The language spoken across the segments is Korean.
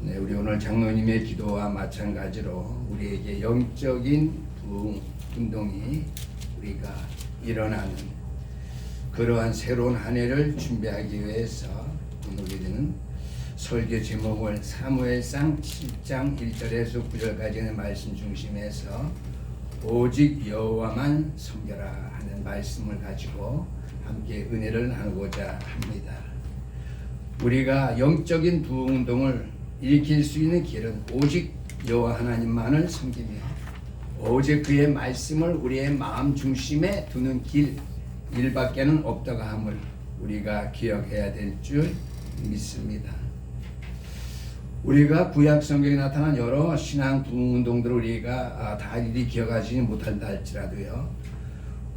네, 우리 오늘 장로님의 기도와 마찬가지로 우리에게 영적인 부흥 운동이 우리가 일어나는 그러한 새로운 한 해를 준비하기 위해서 오늘은 설교 제목을 사무엘상 7장 1절에서 9절까지의 말씀 중심에서 오직 여호와만 섬겨라 하는 말씀을 가지고 함께 은혜를 나누고자 합니다. 우리가 영적인 부흥 운동을 일으킬 수 있는 길은 오직 여호와 하나님만을 섬기며 오직 그의 말씀을 우리의 마음 중심에 두는 일밖에는 없다고 함을 우리가 기억해야 될 줄 믿습니다. 우리가 구약 성경에 나타난 여러 신앙 부흥 운동들을 우리가 다 일일이 기억하지 못한다 할지라도요,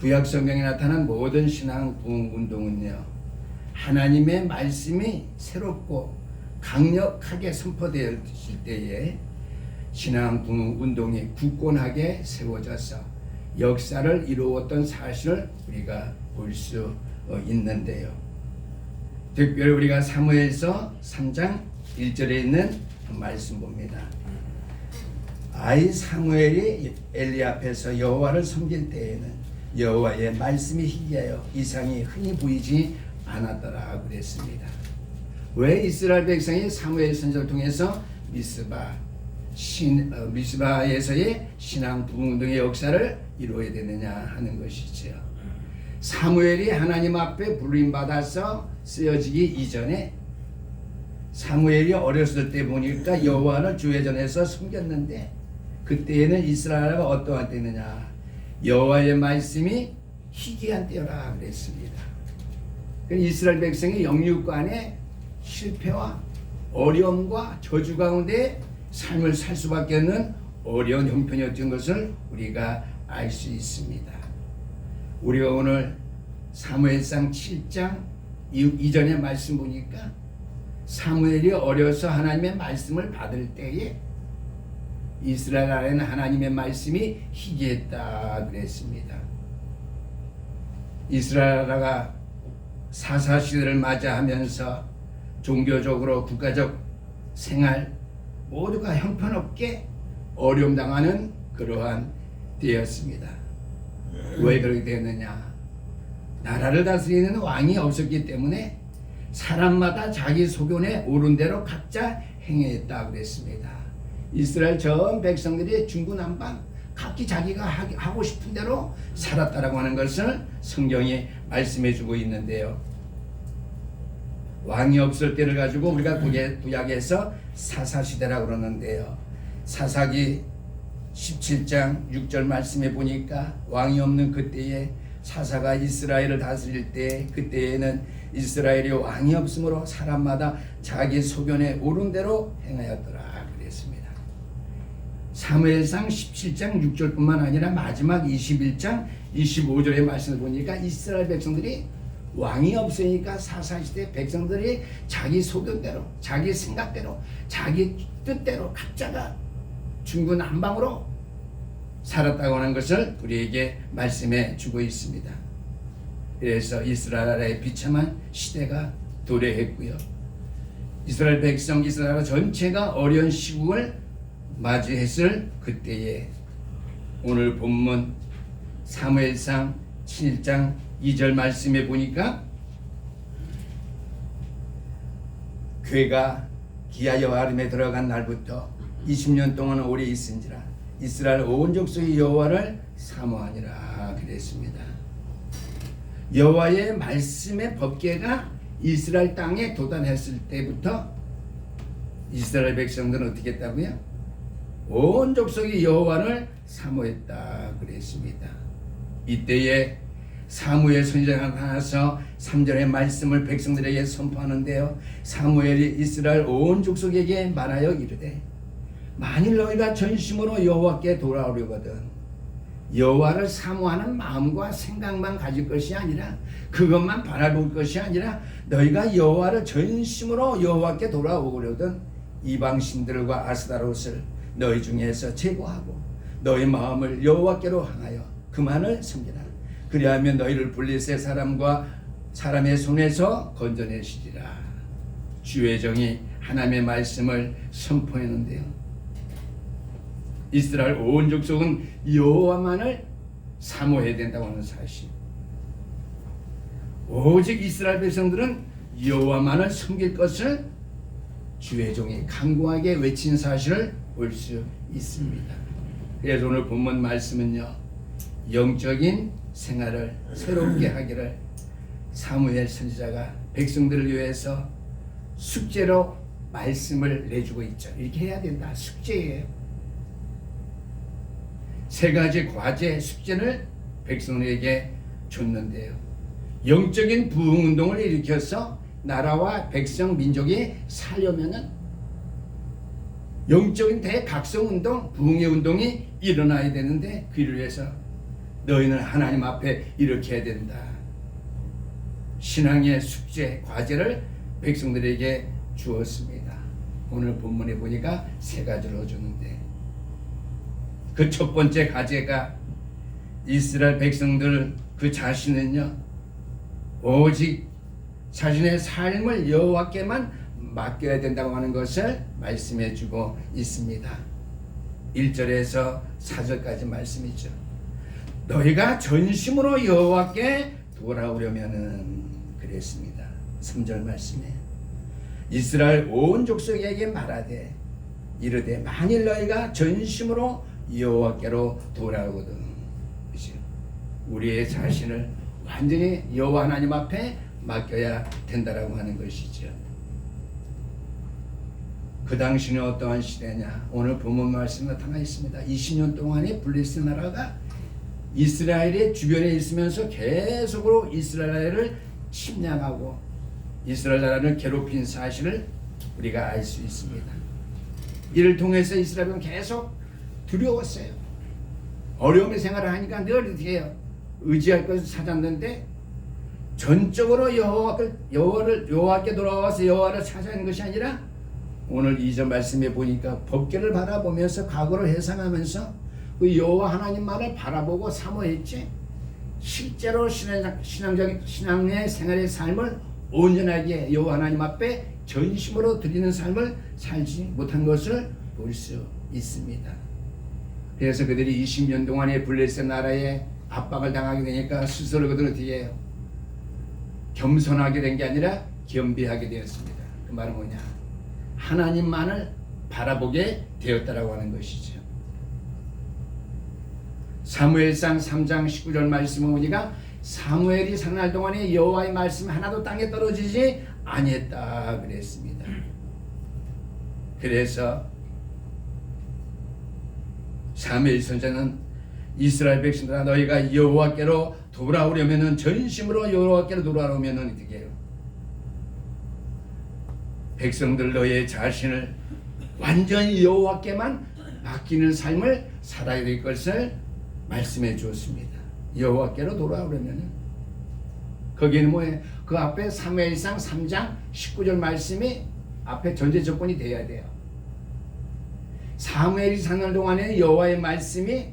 구약 성경에 나타난 모든 신앙 부흥 운동은요, 하나님의 말씀이 새롭고 강력하게 선포되었을 때에 신앙 부흥 운동이 굳건하게 세워져서 역사를 이루었던 사실을 우리가 볼 수 있는데요. 특별히 우리가 사무엘서 3장 1절에 있는 말씀 봅니다. 아이 사무엘이 엘리 앞에서 여호와를 섬길 때에는 여호와의 말씀이 희귀하여 이상이 흔히 보이지 않았더라 그랬습니다. 왜 이스라엘 백성이 사무엘 선지자를 통해서 미스바에서의 신앙 부흥 운동의 역사를 이루어야 되느냐 하는 것이죠. 사무엘이 하나님 앞에 부름 받아서 쓰여지기 이전에 사무엘이 어렸을 때 보니까 여호와를 주회전에서 섬겼는데 그때에는 이스라엘가 어떠한 때느냐, 여호와의 말씀이 희귀한 때라 그랬습니다. 이스라엘 백성이 영육간에 실패와 어려움과 저주 가운데 삶을 살 수밖에 없는 어려운 형편이었던 것을 우리가 알 수 있습니다. 우리가 오늘 사무엘상 7장 이전의 말씀 보니까 사무엘이 어려서 하나님의 말씀을 받을 때에 이스라엘 안에는 하나님의 말씀이 희귀했다 그랬습니다. 이스라엘가 사사시대를 맞이하면서 종교적으로 국가적 생활 모두가 형편없게 어려움 당하는 그러한 때였습니다. 왜 그렇게 됐느냐? 나라를 다스리는 왕이 없었기 때문에 사람마다 자기 소견에 옳은 대로 각자 행했다 그랬습니다. 이스라엘 전 백성들이 중구난방 각기 자기가 하고 싶은 대로 살았다라고 하는 것을 성경이 말씀해 주고 있는데요. 왕이 없을 때를 가지고 우리가 구약에서 사사시대라고 그러는데요. 사사기 17장 6절 말씀에 보니까 왕이 없는 그때에 사사가 이스라엘을 다스릴 때 그때에는 이스라엘이 왕이 없으므로 사람마다 자기 소견에 옳은 대로 행하였더라 그랬습니다. 사무엘상 17장 6절뿐만 아니라 마지막 21장 25절의 말씀을 보니까 이스라엘 백성들이 왕이 없으니까 사사시대 백성들이 자기 소견대로 자기 생각대로 자기 뜻대로 각자가 중구난방으로 살았다고 하는 것을 우리에게 말씀해 주고 있습니다. 그래서 이스라엘의 비참한 시대가 도래했고요. 이스라엘 백성 이스라엘 전체가 어려운 시국을 맞이했을 그때에 오늘 본문 사무엘상 7장 2절 말씀에 보니까 괴가 기아 여호와림에 들어간 날부터 20년 동안 오래 있은지라 이스라엘 온 족속이 여호와를 사모하니라 그랬습니다. 여호와의 말씀의 법궤가 이스라엘 땅에 도달했을 때부터 이스라엘 백성들은 어떻게 했다고요? 온 족속이 여호와를 사모했다 그랬습니다. 이때에 사무엘 선지자가 나타나서 3절의 말씀을 백성들에게 선포하는데요. 사무엘이 이스라엘 온 족속에게 말하여 이르되 만일 너희가 전심으로 여호와께 돌아오려거든 여호와를 사모하는 마음과 생각만 가질 것이 아니라 그것만 바라볼 것이 아니라 너희가 여호와를 전심으로 여호와께 돌아오려거든 이방신들과 아스타롯을 너희 중에서 제거하고 너희 마음을 여호와께로 향하여 그만을 섬기라. 그리하면 너희를 블레셋 사람과 사람의 손에서 건져내시리라. 주의 정이 하나님의 말씀을 선포했는데요. 이스라엘 온 족속은 여호와만을 사모해야 된다고 하는 사실. 오직 이스라엘 백성들은 여호와만을 섬길 것을 주의 종이 강구하게 외친 사실을 볼 수 있습니다. 그래서 오늘 본문 말씀은요, 영적인 생활을 새롭게 하기를 사무엘 선지자가 백성들을 위해서 숙제로 말씀을 내주고 있죠. 이렇게 해야 된다. 숙제예요. 세 가지 과제 숙제를 백성들에게 줬는데요. 영적인 부흥운동을 일으켜서 나라와 백성 민족이 살려면은 영적인 대각성운동, 부흥의 운동이 일어나야 되는데 그를 위해서 너희는 하나님 앞에 이렇게 해야 된다. 신앙의 숙제, 과제를 백성들에게 주었습니다. 오늘 본문에 보니까 세 가지로 줬는데 그 첫 번째 과제가 이스라엘 백성들 그 자신은요 오직 자신의 삶을 여호와께만 맡겨야 된다고 하는 것을 말씀해 주고 있습니다. 1절에서 4절까지 말씀이죠. 너희가 전심으로 여호와께 돌아오려면은 그랬습니다. 3절 말씀에 이스라엘 온 족속에게 말하되 이르되 만일 너희가 전심으로 여호와께로 돌아오거든, 우리의 자신을 완전히 여호와 하나님 앞에 맡겨야 된다라고 하는 것이죠. 그 당시는 어떠한 시대냐? 오늘 본문 말씀에 나타나 있습니다. 20년 동안에 블레셋 나라가 이스라엘의 주변에 있으면서 계속으로 이스라엘을 침략하고 이스라엘 나라를 괴롭힌 사실을 우리가 알 수 있습니다. 이를 통해서 이스라엘은 계속 두려웠어요. 어려움의 생활을 하니까 늘 어떻게 해요? 의지할 것을 찾았는데 전적으로 여호와께 돌아와서 여호와를 찾아내는 것이 아니라 오늘 2절 말씀에 보니까 법궤를 바라보면서 과거를 회상하면서 그 여호와 하나님만을 바라보고 사모했지 실제로 신앙의 생활의 삶을 온전하게 여호와 하나님 앞에 전심으로 드리는 삶을 살지 못한 것을 볼 수 있습니다. 그래서 그들이 20년 동안의 블레셋 나라에 압박을 당하게 되니까 스스로 그들은 어떻게 해요? 겸손하게 된 게 아니라 겸비하게 되었습니다. 그 말은 뭐냐? 하나님만을 바라보게 되었다라고 하는 것이죠. 사무엘상 3장 19절 말씀을 보니까 사무엘이 사는 동안에 여호와의 말씀 하나도 땅에 떨어지지 아니했다 그랬습니다. 그래서 사무엘 선지자는 이스라엘 백성들아 너희가 여호와께로 돌아오려면은 전심으로 여호와께로 돌아오면은 어떻게 해요? 백성들 너희의 자신을 완전히 여호와께만 맡기는 삶을 살아야 될 것을 말씀해 주었습니다. 여호와께로 돌아오려면은 거기에는 뭐예요? 그 앞에 사무엘상 3장 19절 말씀이 앞에 전제 조건이 돼야 돼요. 사무엘이 사는 동안에 여호와의 말씀이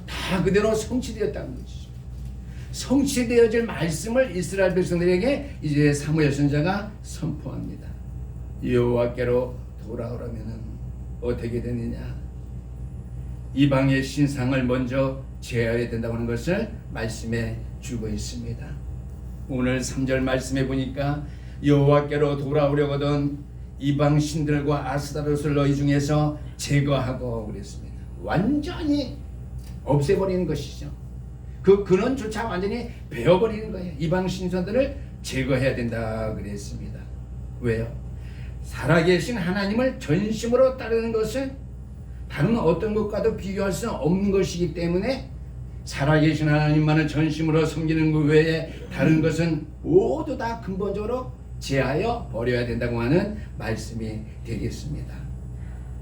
다 그대로 성취되었다는 것이죠. 성취되어질 말씀을 이스라엘 백성들에게 이제 사무엘 선지자가 선포합니다. 여호와께로 돌아오려면 어떻게 되느냐? 이방의 신상을 먼저 제어해야 된다고 하는 것을 말씀해 주고 있습니다. 오늘 3절 말씀해 보니까 여호와께로 돌아오려거든 이방 신들과 아스타롯을 너희 중에서 제거하고 그랬습니다. 완전히 없애버리는 것이죠. 그 근원조차 완전히 베어버리는 거예요. 이방 신선들을 제거해야 된다 그랬습니다. 왜요? 살아계신 하나님을 전심으로 따르는 것은 다른 어떤 것과도 비교할 수 없는 것이기 때문에 살아계신 하나님만을 전심으로 섬기는 것 외에 다른 것은 모두 다 근본적으로 제하여 버려야 된다고 하는 말씀이 되겠습니다.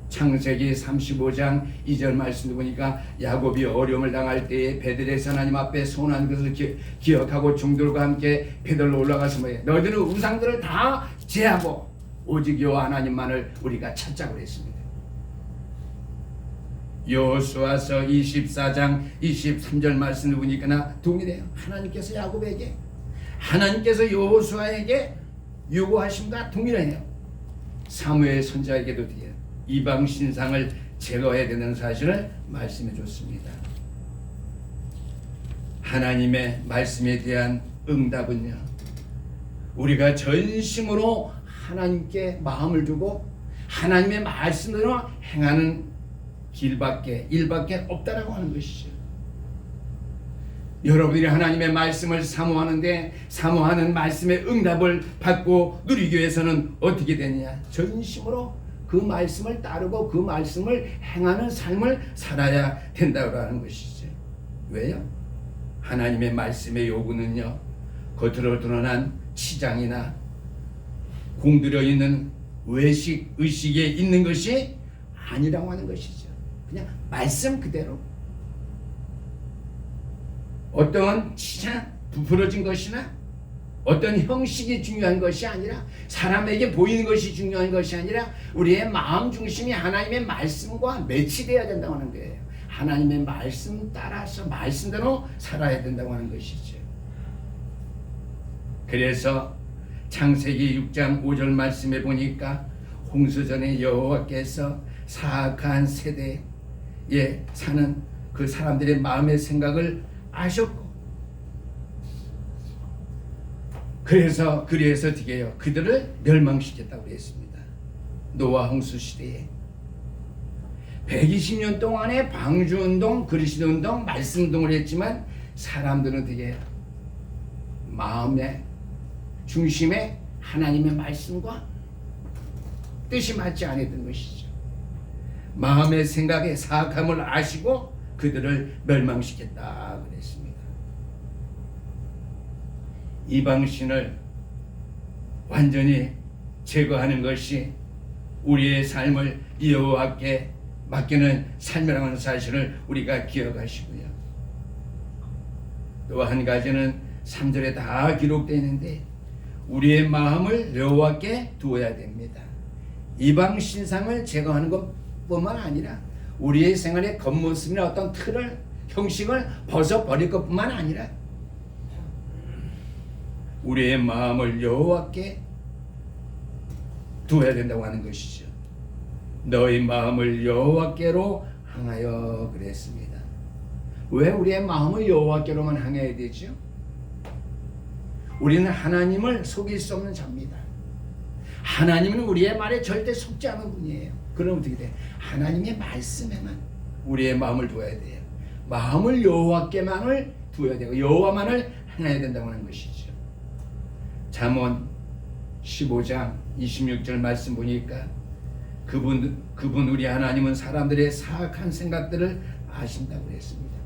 창세기 35장 2절 말씀을 보니까 야곱이 어려움을 당할 때에 베들레헴 하나님 앞에 선한 것을 기억하고 종들과 함께 베들로 올라가서 뭐예요? 너희들은 우상들을 다 제하고 오직 여호와 하나님만을 우리가 찾자고 그랬습니다. 여호수아서 24장 23절 말씀을 보니까 동일해요. 하나님께서 야곱에게 하나님께서 여호수아에게 요구하심과 동일해요. 사무엘 선지자에게도 이방 신상을 제거해야 되는 사실을 말씀해 줬습니다. 하나님의 말씀에 대한 응답은요, 우리가 전심으로 하나님께 마음을 두고 하나님의 말씀대로 행하는 일밖에 없다라고 하는 것이죠. 여러분들이 하나님의 말씀을 사모하는데 사모하는 말씀의 응답을 받고 누리기 위해서는 어떻게 되느냐? 전심으로 그 말씀을 따르고 그 말씀을 행하는 삶을 살아야 된다고 하는 것이죠. 왜요? 하나님의 말씀의 요구는요, 겉으로 드러난 치장이나 공들여 있는 외식, 의식에 있는 것이 아니라고 하는 것이죠. 그냥 말씀 그대로 어떤 치장, 부풀어진 것이나 어떤 형식이 중요한 것이 아니라 사람에게 보이는 것이 중요한 것이 아니라 우리의 마음 중심이 하나님의 말씀과 매치되어야 된다고 하는 거예요. 하나님의 말씀 따라서 말씀대로 살아야 된다고 하는 것이죠. 그래서 창세기 6장 5절 말씀에 보니까 홍수전에 여호와께서 사악한 세대에 사는 그 사람들의 마음의 생각을 아셨고, 그래서 어떻게 해요? 그들을 멸망시켰다고 했습니다. 노아 홍수 시대에 120년 동안에 방주운동, 그리스도운동, 말씀운동을 했지만 사람들은 되게 마음의 중심에 하나님의 말씀과 뜻이 맞지 않았던 것이죠. 마음의 생각에 사악함을 아시고 그들을 멸망시켰다 그랬습니다. 이방신을 완전히 제거하는 것이 우리의 삶을 여호와께 맡기는 삶이라고 하는 사실을 우리가 기억하시고요. 또 한 가지는 3절에 다 기록되어 있는데 우리의 마음을 여호와께 두어야 됩니다. 이방 신상을 제거하는 것뿐만 아니라 우리의 생활의 겉모습이나 어떤 틀을, 형식을 벗어버릴 것뿐만 아니라 우리의 마음을 여호와께 두어야 된다고 하는 것이죠. 너희 마음을 여호와께로 향하여 그랬습니다. 왜 우리의 마음을 여호와께로만 향해야 되죠? 우리는 하나님을 속일 수 없는 자입니다. 하나님은 우리의 말에 절대 속지 않은 분이에요. 그럼 어떻게 돼? 하나님의 말씀에만 우리의 마음을 두어야 돼요. 마음을 여호와께만을 두어야 되고 여호와만을 행해야 된다고 하는 것이죠. 잠언 15장 26절 말씀 보니까 그분 우리 하나님은 사람들의 사악한 생각들을 아신다고 했습니다.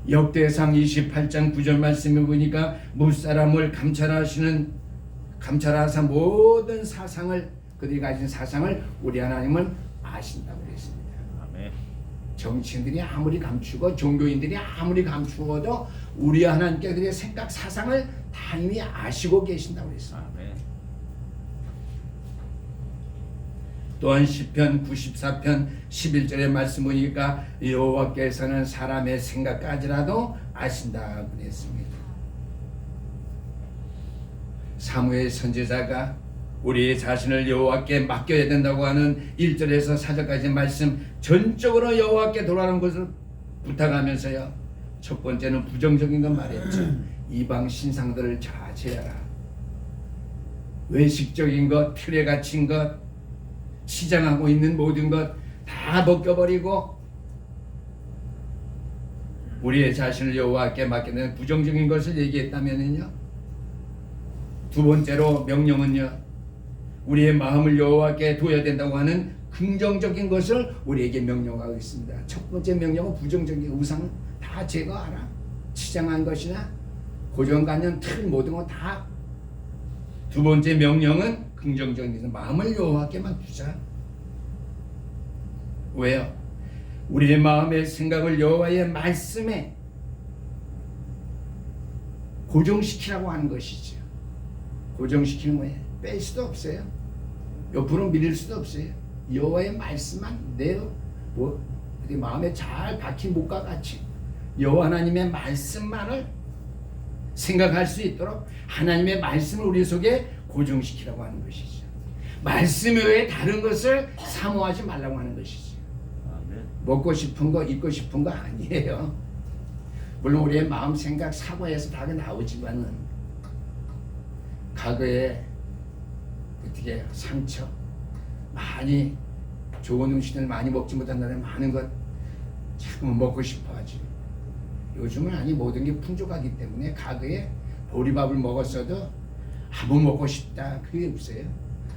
역대상 28장 9절 말씀을 보니까 무사람을 감찰하사 모든 사상을, 그들이 가진 사상을 우리 하나님은 아신다고 했습니다. 아멘. 정치인들이 아무리 감추고 종교인들이 아무리 감추어도 우리 하나님께 그들의 생각, 사상을 다 이미 아시고 계신다고 했습니다. 아멘. 또한 시편 94편 11절의 말씀 보니까 여호와께서는 사람의 생각까지라도 아신다고 했습니다. 사무엘 선지자가 우리의 자신을 여호와께 맡겨야 된다고 하는 1절에서 4절까지 말씀 전적으로 여호와께 돌아가는 것을 부탁하면서요, 첫 번째는 부정적인 건 말했죠. 이방 신상들을 자제하라. 외식적인 것, 틀에 갇힌 것, 치장하고 있는 모든 것 다 벗겨버리고 우리의 자신을 여호와께 맡기는 부정적인 것을 얘기했다면은요, 두 번째로 명령은요, 우리의 마음을 여호와께 둬야 된다고 하는 긍정적인 것을 우리에게 명령하고 있습니다. 첫 번째 명령은 부정적인 우상 다 제거하라. 치장한 것이나 고정관념, 틀 모든 거 다. 두 번째 명령은 긍정적인 것, 마음을 여호와께만 두자. 왜요? 우리의 마음의 생각을 여호와의 말씀에 고정시키라고 하는 것이죠. 고정시키는 거예요. 뺄 수도 없어요. 옆으로 밀릴 수도 없어요. 여호와의 말씀만 내 마음에 잘 박힌 목과 같이 여호와 하나님의 말씀만을 생각할 수 있도록 하나님의 말씀을 우리 속에 고정시키라고 하는 것이죠. 말씀 외에 다른 것을 사모하지 말라고 하는 것이지. 아멘. 먹고 싶은 거, 입고 싶은 거 아니에요. 물론 우리의 마음, 생각, 사고에서 다 나오지만은 과거에 어떻게 상처, 많이 좋은 음식을 많이 먹지 못한다는 많은 것 자꾸 먹고 싶어하지. 요즘은 아니 모든 게 풍족하기 때문에 과거에 보리밥을 먹었어도 뭐 먹고 싶다 그게 없어요.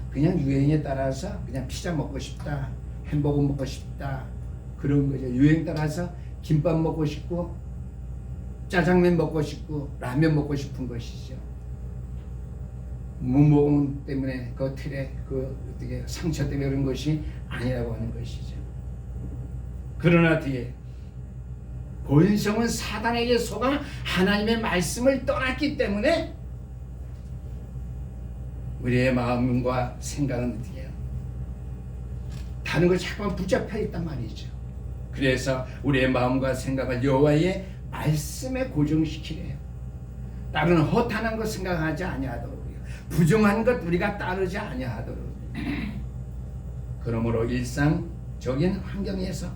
그냥 유행에 따라서 그냥 피자 먹고 싶다, 햄버거 먹고 싶다 그런 거죠. 유행 따라서 김밥 먹고 싶고 짜장면 먹고 싶고 라면 먹고 싶은 것이죠. 무모음 때문에 그 틀에 그 어떻게 상처 때문에 그런 것이 아니라고 하는 것이죠. 그러나 뒤에 본성은 사단에게 속아 하나님의 말씀을 떠났기 때문에 우리의 마음과 생각은 어떻게 해요? 다른 걸 자꾸만 붙잡혀 있단 말이죠. 그래서 우리의 마음과 생각을 여호와의 말씀에 고정시키래요. 다른 허탄한 것 생각하지 아니하도록요. 부정한 것 우리가 따르지 아니하도록. 그러므로 일상적인 환경에서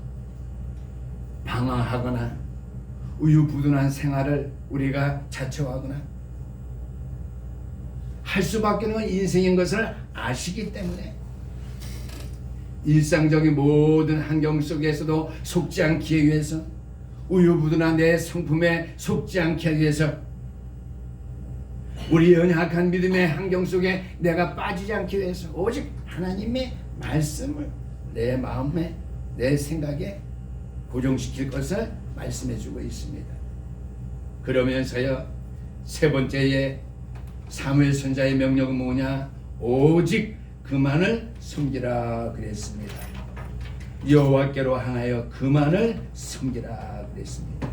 방황하거나 우유부단한 생활을 우리가 자처하거나 할 수밖에 없는 인생인 것을 아시기 때문에 일상적인 모든 환경 속에서도 속지 않기 위해서 우유부단한 내 성품에 속지 않기 위해서 우리 연약한 믿음의 환경 속에 내가 빠지지 않기 위해서 오직 하나님의 말씀을 내 마음에 내 생각에 고정시킬 것을 말씀해 주고 있습니다. 그러면서요 세 번째의 사무엘 선지자의 명령은 뭐냐? 오직 그만을 섬기라 그랬습니다. 여호와께로 향하여 그만을 섬기라 그랬습니다.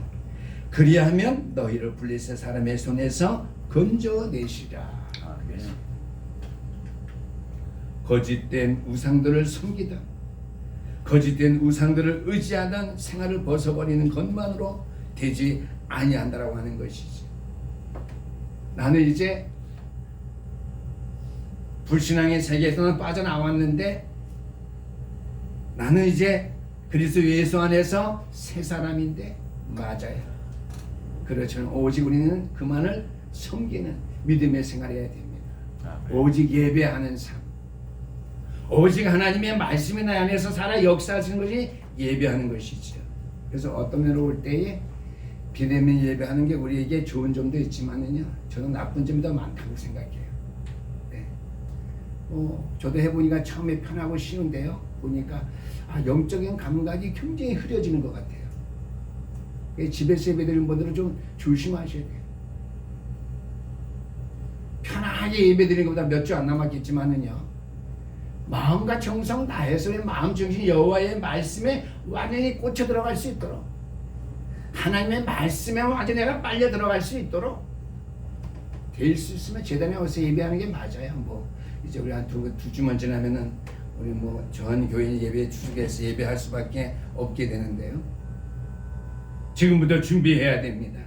그리하면 너희를 블레셋 사람의 손에서 건져내시라. 거짓된 우상들을 섬기다 거짓된 우상들을 의지하던 생활을 벗어버리는 것만으로 되지 아니한다라고 하는 것이지. 나는 이제 불신앙의 세계에서는 빠져나왔는데 나는 이제 그리스도 예수 안에서 새 사람인데 맞아요. 그렇죠. 오직 우리는 그만을 섬기는 믿음의 생활을 해야 됩니다. 오직 예배하는 삶, 오직 하나님의 말씀이 나 안에서 살아 역사하시는 것이 예배하는 것이죠. 그래서 어떤 면으로 볼 때에 비대면 예배하는 게 우리에게 좋은 점도 있지만은요, 저는 나쁜 점이 더 많다고 생각해요. 네. 저도 해보니까 처음에 편하고 쉬운데요, 보니까 영적인 감각이 굉장히 흐려지는 것 같아요. 집에서 예배드리는 분들은 좀 조심하셔야 돼요. 편하게 예배드리는 것보다 몇 주 안 남았겠지만은요, 마음과 정성 다해서 마음 정신 여호와의 말씀에 완전히 꽂혀 들어갈 수 있도록, 하나님의 말씀에 완전히 내가 빨려 들어갈 수 있도록 될 수 있으면 재단에 와서 예배하는 게 맞아요. 뭐 이제 우리 한 두 주만 지나면은 우리 뭐 전 교인 예배에 추석해서 예배할 수밖에 없게 되는데요. 지금부터 준비해야 됩니다.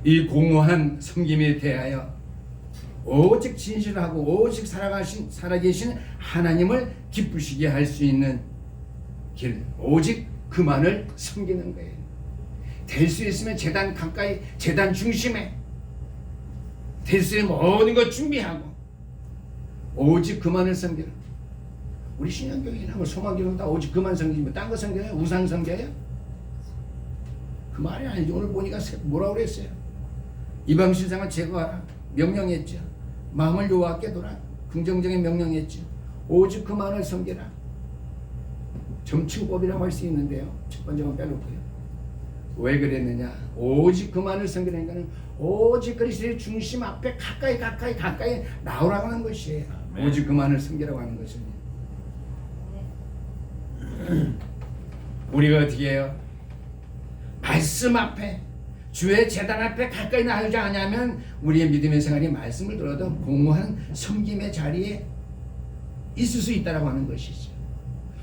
이 공허한 섬김에 대하여 오직 진실하고 오직 살아계신 하나님을 기쁘시게 할 수 있는 길, 오직 그만을 섬기는 거예요. 될 수 있으면 재단 가까이, 재단 중심에 될 수 있는 모든 것 준비하고 오직 그만을 섬기는. 우리 신앙교회나 뭐 소망교회는 다 오직 그만 섬기면 딴 거 섬겨요? 우상 섬겨요? 그 말이 아니죠. 오늘 보니까 뭐라고 그랬어요? 이방 신상을 제거하라 명령했죠. 마음을 여호와께 두라 긍정적인 명령했죠. 오직 그만을 섬기라. 점층법이라고 할 수 있는데요, 첫 번째만 빼놓고요. 왜 그랬느냐? 오직 그만을 섬기라니까는 오직 그리스도의 중심 앞에 가까이 나오라고 하는 것이에요. 네. 오직 그만을 섬기라고 하는 것입니다. 우리가 어떻게 해요? 말씀 앞에, 주의 제단 앞에 가까이 나오지 않으면 우리의 믿음의 생활이 말씀을 들어도 공허한 섬김의 자리에 있을 수 있다고 하는 것이죠.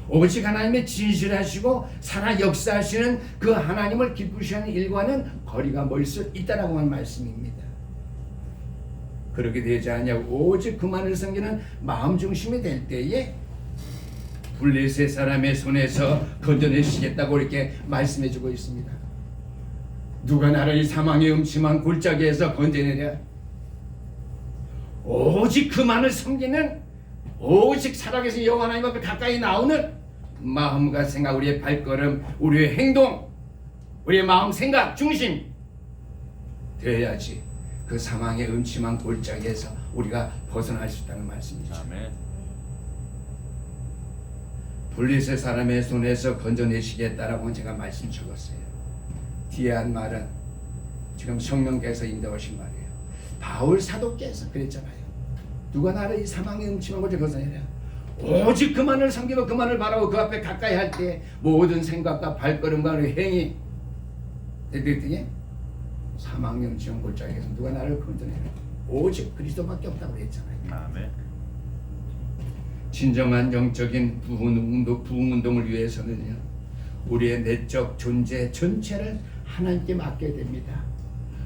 오직 하나님의 진실하시고 살아 역사하시는 그 하나님을 기쁘시하는 일과는 거리가 멀 수 있다고 하는 말씀입니다. 그렇게 되지 않냐고 오직 그만을 섬기는 마음 중심이 될 때에 블레셋 사람의 손에서 건져내시겠다고 이렇게 말씀해주고 있습니다. 누가 나를 이 사망의 음침한 골짜기에서 건져내랴? 오직 그만을 섬기는, 오직 살아계신 여호와 하나님 앞에 가까이 나오는 마음과 생각, 우리의 발걸음, 우리의 행동, 우리의 마음 생각 중심 되어야지 그 사망의 음침한 골짜기에서 우리가 벗어날 수 있다는 말씀이죠. 아멘. 블레셋 사람의 손에서 건져내시겠다라고 제가 말씀 적었어요. 뒤에 한 말은 지금 성령께서 인도하신 말이에요. 바울 사도께서 그랬잖아요. 누가 나를 이 사망의 음침한 곳에 건져내랴? 오직 그만을 섬기고 그만을 바라고 그 앞에 가까이 할 때 모든 생각과 발걸음과 행위 그랬더니 사망의 음침한 골짜기에서 누가 나를 건져내랴? 오직 그리스도밖에 없다고 했잖아요. 아멘. 진정한 영적인 부흥운동을 위해서는요, 우리의 내적 존재 전체를 하나님께 맡겨야 됩니다.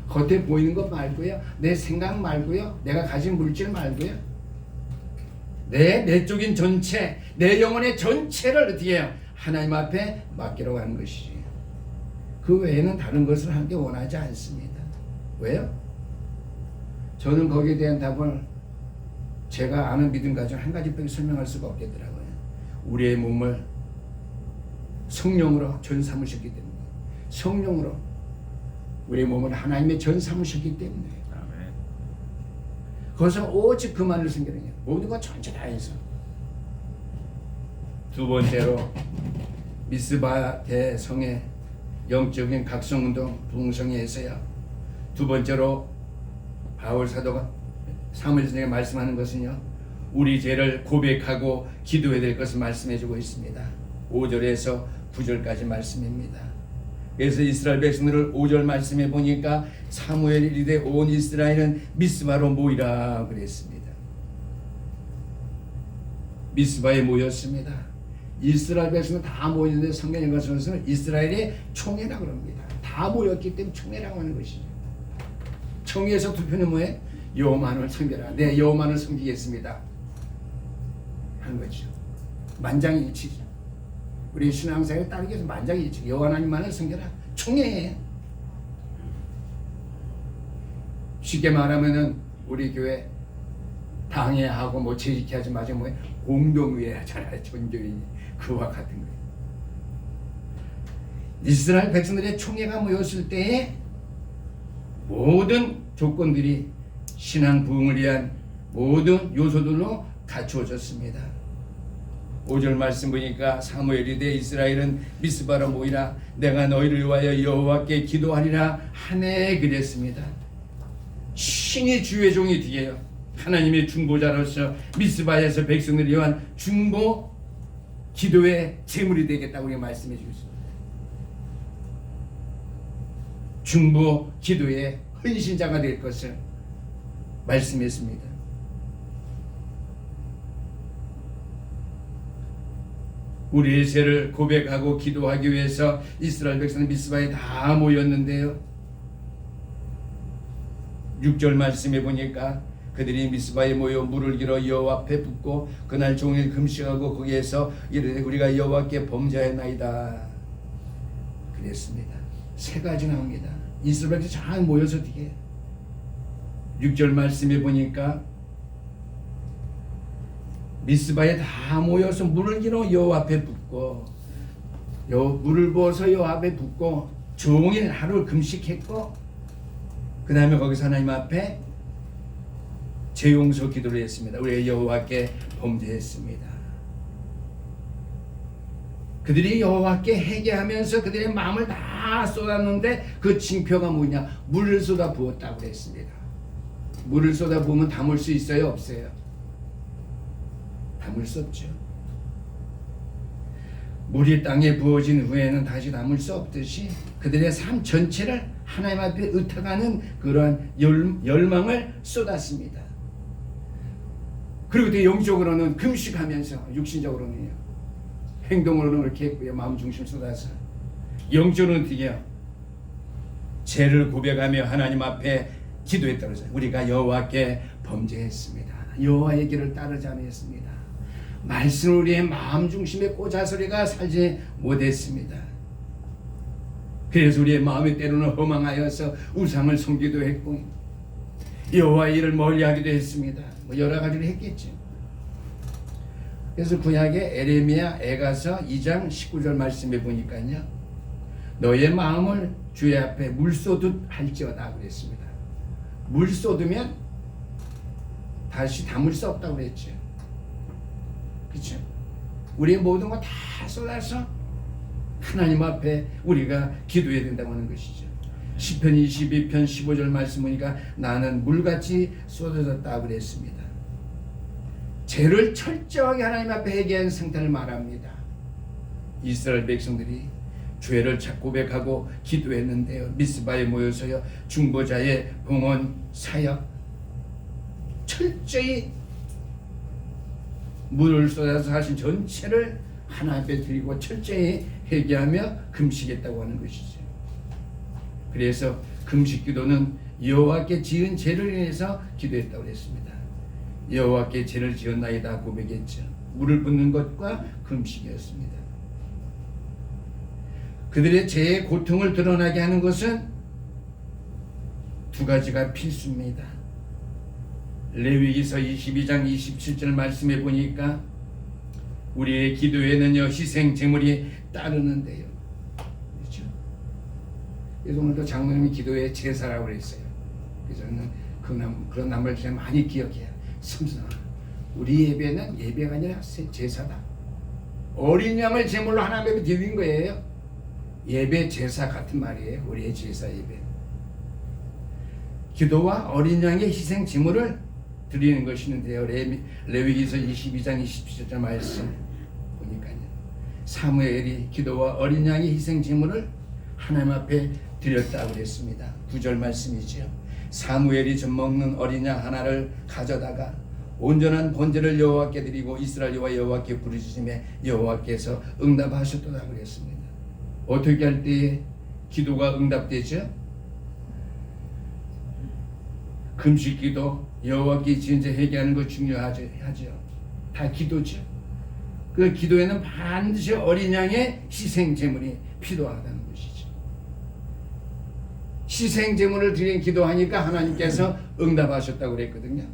겉에 보이는 것 말고요, 내 생각 말고요, 내가 가진 물질 말고요, 내 내적인 전체, 내 영혼의 전체를 어떻게 해요? 하나님 앞에 맡기러 가는 것이지. 그 외에는 다른 것을 하는 게 원하지 않습니다. 왜요? 저는 거기에 대한 답을 제가 아는 믿음 가지고 한 가지밖에 설명할 수가 없겠더라고요. 우리의 몸을 성령으로 전 삼으셨기 때문에, 성령으로 우리의 몸을 하나님의 전 삼으셨기 때문에, 아멘. 거기서 오직 그만을 섬기는 거예요. 모든 것 전체 다 해서. 두 번째로 미스바 대성의 영적인 각성운동 부흥성에서요, 두 번째로 바울 사도가 사무엘서에 말씀하는 것은요, 우리 죄를 고백하고 기도해야 될 것을 말씀해주고 있습니다. 5절에서 9절까지 말씀입니다. 그래서 이스라엘 백성들을 5절 말씀해 보니까 사무엘이 이르되 온 이스라엘은 미스바로 모이라 그랬습니다. 미스바에 모였습니다. 이스라엘 백성은 다 모였는데 성경에 가서는 이스라엘의 총회라고 합니다. 다 모였기 때문에 총회라고 하는 것이죠. 총회에서 투표는 뭐예요? 여호와만을 섬겨라. 네, 여호와만을 섬기겠습니다 하는 거죠. 만장일치죠. 우리 신앙생활에 따르기 위해서 만장일치. 여호와 하나님만을 섬겨라. 총회예요. 쉽게 말하면은 우리 교회 당회하고 뭐 재직하지 마시고 뭐 공동의회 하잖아요. 전교인이 그와 같은 거예요. 이스라엘 백성들의 총회가 모였을 때에 모든 조건들이 신앙 부흥을 위한 모든 요소들로 갖추어졌습니다. 5절 말씀 보니까 사무엘이 되 이스라엘은 미스바로 모이라 내가 너희를 위하여 여호와께 기도하리라 하네 그랬습니다. 신이 주의 종이 되게요. 하나님의 중보자로서 미스바에서 백성들을 위한 중보 기도의 제물이 되겠다고 우리가 말씀해 주셨습니다. 중보 기도의 헌신자가 될 것을 말씀했습니다. 우리의 죄를 고백하고 기도하기 위해서 이스라엘 백성은 미스바에 다 모였는데요. 6절 말씀해 보니까 그들이 미스바에 모여 물을 길어 여호와 앞에 붓고 그날 종일 금식하고 거기에서 이르되 우리가 여호와께 범죄하였나이다 그랬습니다. 세 가지 나옵니다. 이스라엘 백성이 잘 모여서 어떻게 6절 말씀해 보니까 미스바에 다 모여서 물을 길어 여호와 앞에 붓고 물을 부어서 여호와 앞에 붓고 종일 하루 금식했고 그 다음에 거기서 하나님 앞에 재용서 기도를 했습니다. 우리 여호와께 범죄했습니다. 그들이 여호와께 회개하면서 그들의 마음을 다 쏟았는데 그 징표가 뭐냐? 물을 쏟아 부었다고 했습니다. 물을 쏟아 부으면 담을 수 있어요? 없어요? 담을 수 없죠. 물이 땅에 부어진 후에는 다시 담을 수 없듯이 그들의 삶 전체를 하나님 앞에 의탁하는 그러한 열망을 쏟았습니다. 그리고 또 영적으로는 금식하면서 육신적으로는요, 행동으로는 그렇게 했고요, 마음 중심 쏟아서 영적으로는 어떻게 해요? 죄를 고백하며 하나님 앞에 기도했다고 그러잖아요. 우리가 여호와께 범죄했습니다. 여호와의 길을 따르지 않았습니다. 말씀을 우리의 마음 중심에 꽂아서 우리가 살지 못했습니다. 그래서 우리의 마음이 때로는 허망하여서 우상을 섬기도 했고 여호와의 일을 멀리하기도 했습니다. 뭐 여러 가지를 했겠죠. 그래서 구약의 에레미야 에가서 2장 19절 말씀에 보니까요, 너의 마음을 주의 앞에 물 쏟듯 할지어다 그랬습니다. 물 쏟으면 다시 담을 수 없다고 그랬죠. 그렇죠? 우리의 모든 거 다 쏟아서 하나님 앞에 우리가 기도해야 된다고 하는 것이죠. 시편 22편 15절 말씀 보니까 나는 물같이 쏟아졌다 그랬습니다. 죄를 철저하게 하나님 앞에 회개한 상태를 말합니다. 이스라엘 백성들이 죄를 고백하고 기도했는데요, 미스바에 모여서요, 중보자의 봉헌 사역 철저히 물을 쏟아서 하신 전체를 하나님 앞에 드리고 철저히 회개하며 금식했다고 하는 것이죠. 그래서 금식 기도는 여호와께 지은 죄를 인해서 기도했다고 했습니다. 여호와께 죄를 지었나이다 고백했죠. 물을 붓는 것과 금식이었습니다. 그들의 죄의 고통을 드러나게 하는 것은 두 가지가 필수입니다. 레위기서 22장 27절 말씀에 보니까 우리의 기도에는요 희생 제물이 따르는데요. 그렇죠? 그래서 오늘도 장로님이 기도의 제사라고 그랬어요. 그래서 저는 그런 나무를 제가 많이 기억해요. 삼순아, 우리 예배는 예배가 아니라 제사다. 어린 양을 제물로 하나님 앞에 드린 거예요. 예배 제사 같은 말이에요. 우리의 제사 예배. 기도와 어린 양의 희생 제물을 드리는 것이 있는데요. 레위기서 22장 27절 말씀 보니까요, 사무엘이 기도와 어린 양의 희생 제물을 하나님 앞에 드렸다고 그랬습니다. 9절 말씀이죠. 사무엘이 젖먹는 어린 양 하나를 가져다가 온전한 번제를 여호와께 드리고 이스라엘 여호와께 부르짖음에 여호와께서 응답하셨도다 그랬습니다. 어떻게 할 때에 기도가 응답되죠? 금식기도, 여호와께 지은 죄 회개하는 거 중요하죠. 다 기도죠. 그 기도에는 반드시 어린 양의 희생 제물이 필요하다는 것이죠. 희생 제물을 드린 기도하니까 하나님께서 응답하셨다고 그랬거든요.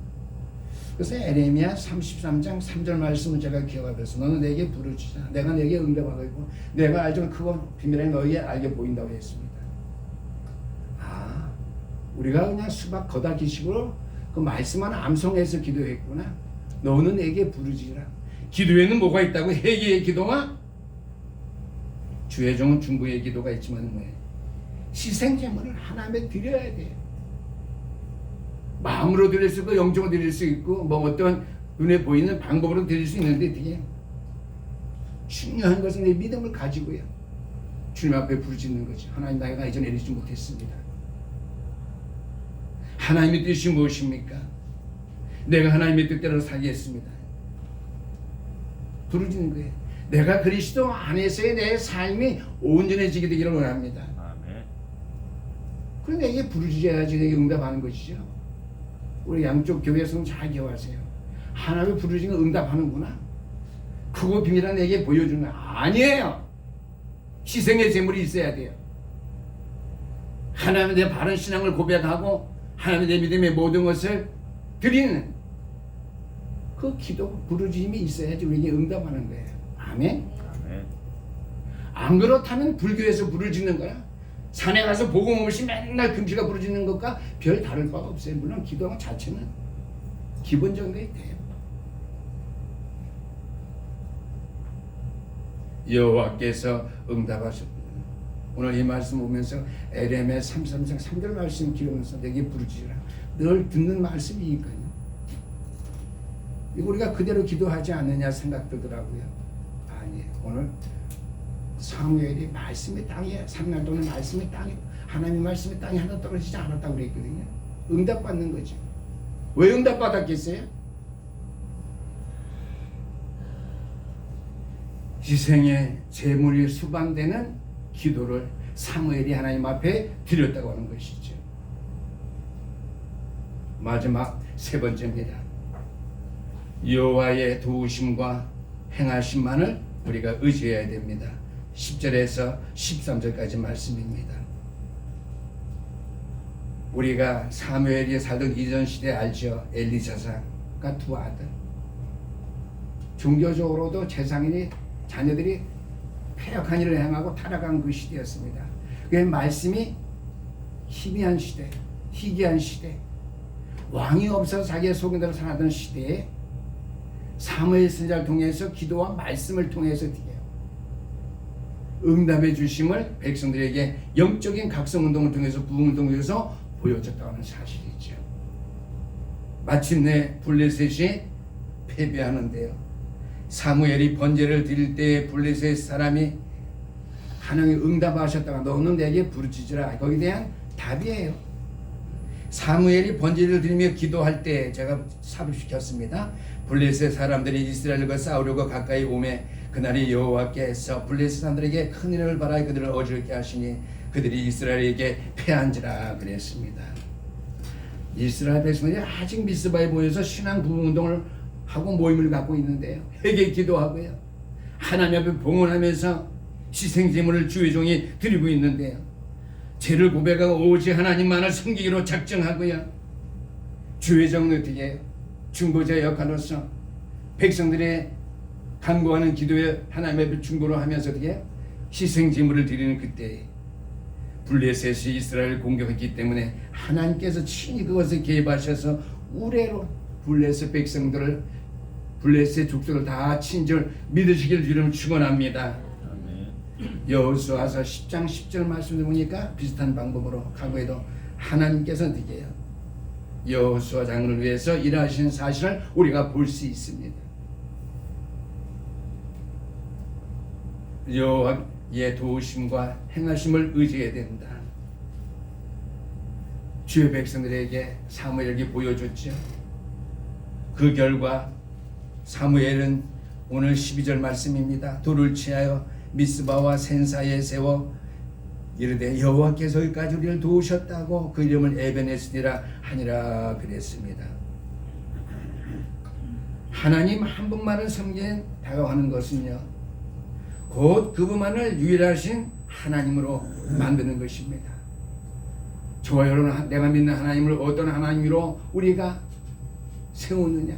그래서 에레미야 33장 3절 말씀을 제가 기억하면서 너는 내게 부르짖으라. 내가 내게 응답하고 내가 알지만 그건 비밀하게 너희에 알게 보인다고 했습니다. 우리가 그냥 수박 겉핥기식으로 그 말씀만 암송해서 기도했구나. 너는 내게 부르짖으라. 기도에는 뭐가 있다고? 회개의 기도와 주의 종은 중보의 기도가 있지만 뭐예요? 희생제물을 하나님에 드려야 돼요. 마음으로 드릴 수 있고 영적으로 드릴 수 있고 뭐 어떤 눈에 보이는 방법으로 드릴 수 있는데 되게 중요한 것은 내 믿음을 가지고요, 주님 앞에 부르짖는 거죠. 하나님, 내가 이전에 이러지 못했습니다. 하나님의 뜻이 무엇입니까? 내가 하나님의 뜻대로 살겠습니다. 부르짖는 거예요. 내가 그리스도 안에서의 내 삶이 온전해지게 되기를 원합니다. 아멘. 그럼 내게 부르짖어야지 내게 응답하는 것이죠. 우리 양쪽 교회에서는 잘 기억하세요. 하나님의 부르짖는 응답하는구나. 그거 비밀은 내게 보여주는 거 아니에요. 희생의 제물이 있어야 돼요. 하나님의 내 바른 신앙을 고백하고 하나님의 내 믿음의 모든 것을 드리는 그 기도, 부르짖음이 있어야지 우리에게 응답하는 거예요. 아멘? 아멘. 안 그렇다면 불교에서 부르짖는 거야. 산에 가서 복음 없이 맨날 금시가 부르짖는 것과 별 다를 바가 없어요. 물론 기도 자체는 기본적인 게 돼요. 여호와께서 응답하셨다. 오늘 이 말씀 보면서 에레미야 33장 3절 말씀 기록하면서 내게 부르짖으라. 늘 듣는 말씀이니까요. 이거 우리가 그대로 기도하지 않느냐 생각 들더라고요. 아니에요. 오늘 사무엘이 말씀의 땅에 3년 동안 말씀의 땅에 하나님의 말씀의 땅에 하나 떨어지지 않았다고 그랬거든요. 응답받는 거죠. 왜 응답받았겠어요? 희생의 제물이 수반되는 기도를 사무엘이 하나님 앞에 드렸다고 하는 것이죠. 마지막 세 번째입니다. 여호와의 도우심과 행하심만을 우리가 의지해야 됩니다. 10절에서 13절까지 말씀입니다. 우리가 사무엘이 살던 이전 시대 알죠? 엘리사상과 두 아들. 종교적으로도 제사장이 자녀들이 패역한 일을 행하고 타락한 그 시대였습니다. 그 말씀이 희미한 시대, 희귀한 시대, 왕이 없어서 자기의 소견대로 살았던 시대에 사무엘 선지자를 통해서 기도와 말씀을 통해서 응답해 주심을 백성들에게 영적인 각성운동을 통해서 부흥운동을 통해서 보여줬다고 하는 사실이죠. 마침내 블레셋이 패배하는데요. 사무엘이 번제를 드릴 때 블레셋 사람이 하나님이 응답하셨다가 너는 내게 부르짖으라. 거기에 대한 답이에요. 사무엘이 번제를 드리며 기도할 때 제가 삽입시켰습니다. 블레셋 사람들이 이스라엘과 싸우려고 가까이 오매 그날이 여호와께서 블레셋 사람들에게 큰 일을 바라 그들을 어지럽게 하시니 그들이 이스라엘에게 패한지라 그랬습니다. 이스라엘 백성들이 아직 미스바에 모여서 신앙 부흥운동을 하고 모임을 갖고 있는데요. 회개 기도하고요. 하나님 앞에 봉헌하면서 희생제물을 주의 종이 드리고 있는데요. 죄를 고백하고 오직 하나님만을 섬기기로 작정하고요. 주의 종 어떻게 해요? 중보자 역할로서 백성들의 간구하는 기도에 하나님 앞에 중보를 하면서 어떻게 해요? 희생제물을 드리는 그때에 블레셋이 이스라엘을 공격했기 때문에 하나님께서 친히 그것을 개입하셔서 우레로 블레셋 백성들을 블레셋 족속을 다 친절 믿으시길 주님을 축원합니다. 여호수아서 10장 10절 말씀을 보니까 비슷한 방법으로 과거에도 하나님께서 어떻게 해요? 여호수아 장군을 위해서 일하신 사실을 우리가 볼 수 있습니다. 여호와의 도우심과 행하심을 의지해야 된다. 주의 백성들에게 사무엘이 보여줬죠. 그 결과 사무엘은 오늘 12절 말씀입니다. 돌을 취하여 미스바와 센사에 세워 이르되 여호와께서 여기까지 우리를 도우셨다고 그 이름을 에베네스디라 하니라 그랬습니다. 하나님 한 분만을 섬기는 다가가는 것은요, 곧 그분만을 유일하신 하나님으로 만드는 것입니다. 저와 여러분, 내가 믿는 하나님을 어떤 하나님으로 우리가 세우느냐,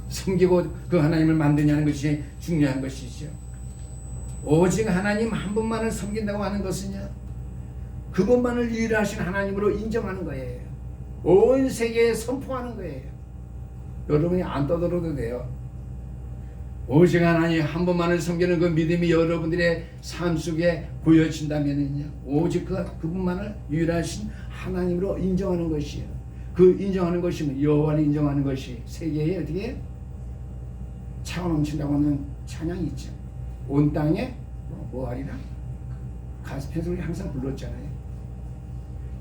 섬기고 그 하나님을 만드냐는 것이 중요한 것이죠. 오직 하나님 한 분만을 섬긴다고 하는 것은요, 그분만을 유일하신 하나님으로 인정하는 거예요. 온 세계에 선포하는 거예요. 여러분이 안 떠들어도 돼요. 오직 하나님 한 분만을 섬기는 그 믿음이 여러분들의 삶 속에 보여진다면요, 오직 그분만을 유일하신 하나님으로 인정하는 것이에요. 그 인정하는 것이면 여호와를 인정하는 것이 세계에 어떻게 차고 넘친다고 하는 찬양이 있죠. 온 땅에 뭐하리라? 가스펜으로 항상 불렀잖아요.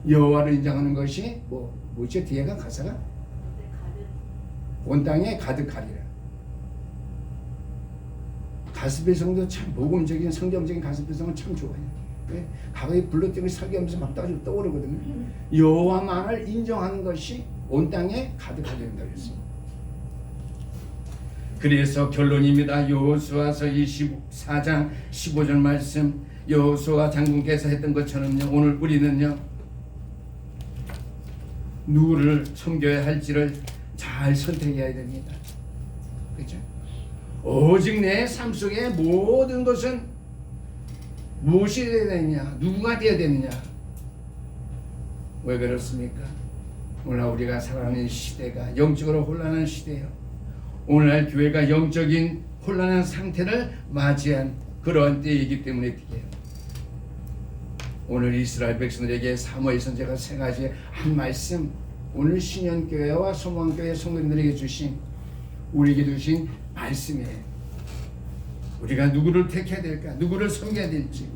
여호와를 인정하는 것이 뭐죠? 뒤에가 가사가 온 땅에 가득하리라. 가스배성도 참 모금적인 성경적인 가스배성은 참 좋아요. 과거에 불렀던 설교하면서 막 떠오르거든요. 여호와만을 인정하는 것이 온 땅에 가득하게 된다고 했습니다. 그래서 결론입니다. 여호수아서 24장 15절 말씀, 여호수아 장군께서 했던 것처럼요, 오늘 우리는요, 누구를 섬겨야 할지를 잘 선택해야 됩니다. 그렇죠? 오직 내 삶 속에 모든 것은 무엇이 되어야 되느냐, 누구가 되어야 되느냐. 왜 그렇습니까? 오늘 우리가 살아가는 시대가 영적으로 혼란한 시대예요. 오늘날 교회가 영적인 혼란한 상태를 맞이한 그러한 때이기 때문에 어떻게 해요? 오늘 이스라엘 백성들에게 사무엘 선지자가 세 가지 한 말씀, 오늘 신현교회와 소망교회 성도님들에게 주신, 우리에게 주신 말씀이에요. 우리가 누구를 택해야 될까? 누구를 섬겨야 될지.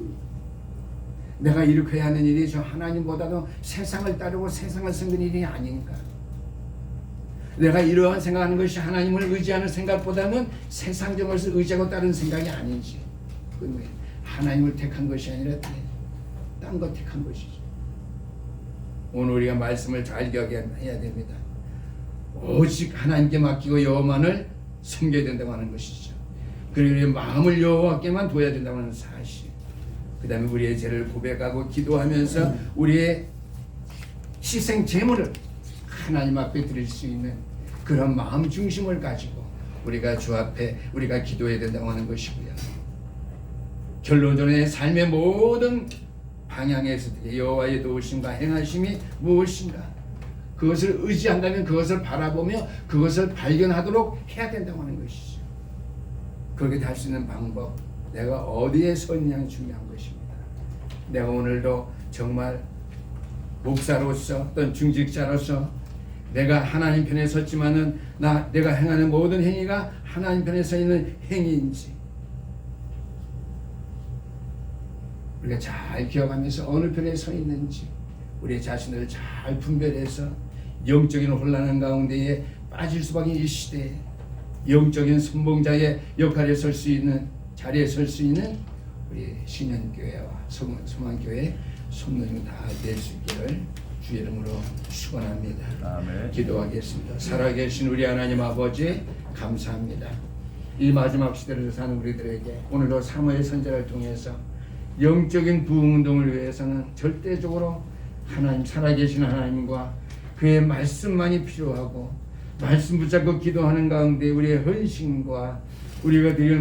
내가 이렇게 하는 일이 저 하나님보다도 세상을 따르고 세상을 섬기는 일이 아닌가? 내가 이러한 생각하는 것이 하나님을 의지하는 생각보다는 세상적인 것을 의지하고 따르는 생각이 아닌지. 그건 하나님을 택한 것이 아니라 딴 것 택한 것이죠. 오늘 우리가 말씀을 잘 기억해야 됩니다. 오직 하나님께 맡기고 여호와만을 섬겨야 된다고 하는 것이죠. 그리고 우리의 마음을 여호와께만 둬야 된다고 하는 사실. 그 다음에 우리의 죄를 고백하고 기도하면서 우리의 희생 제물을 하나님 앞에 드릴 수 있는 그런 마음 중심을 가지고 우리가 주 앞에 우리가 기도해야 된다고 하는 것이고요. 결론적으로 삶의 모든 방향에서 여호와의 도우심과 행하심이 무엇인가, 그것을 의지한다면 그것을 바라보며 그것을 발견하도록 해야 된다고 하는 것이죠. 그렇게 할 수 있는 방법, 내가 어디에 서느냐가 중요한 것입니다. 내가 오늘도 정말 목사로서 또는 중직자로서 내가 하나님 편에 섰지만은 내가 행하는 모든 행위가 하나님 편에 서 있는 행위인지 우리가 잘 기억하면서 어느 편에 서 있는지 우리 자신을 잘 분별해서 영적인 혼란 가운데에 빠질 수밖에 이 시대에 영적인 선봉자의 역할에 설 수 있는 자리에 설 수 있는 우리 신현교회와 소망교회 성도님 다 될 수 있기를 주의 이름으로 축원합니다. 아멘. 기도하겠습니다. 살아계신 우리 하나님 아버지 감사합니다. 이 마지막 시대를 사는 우리들에게 오늘도 사무엘 선지자를 통해서 영적인 부흥운동을 위해서는 절대적으로 하나님, 살아계신 하나님과 그의 말씀만이 필요하고 말씀 붙잡고 기도하는 가운데 우리의 헌신과 우리가 드릴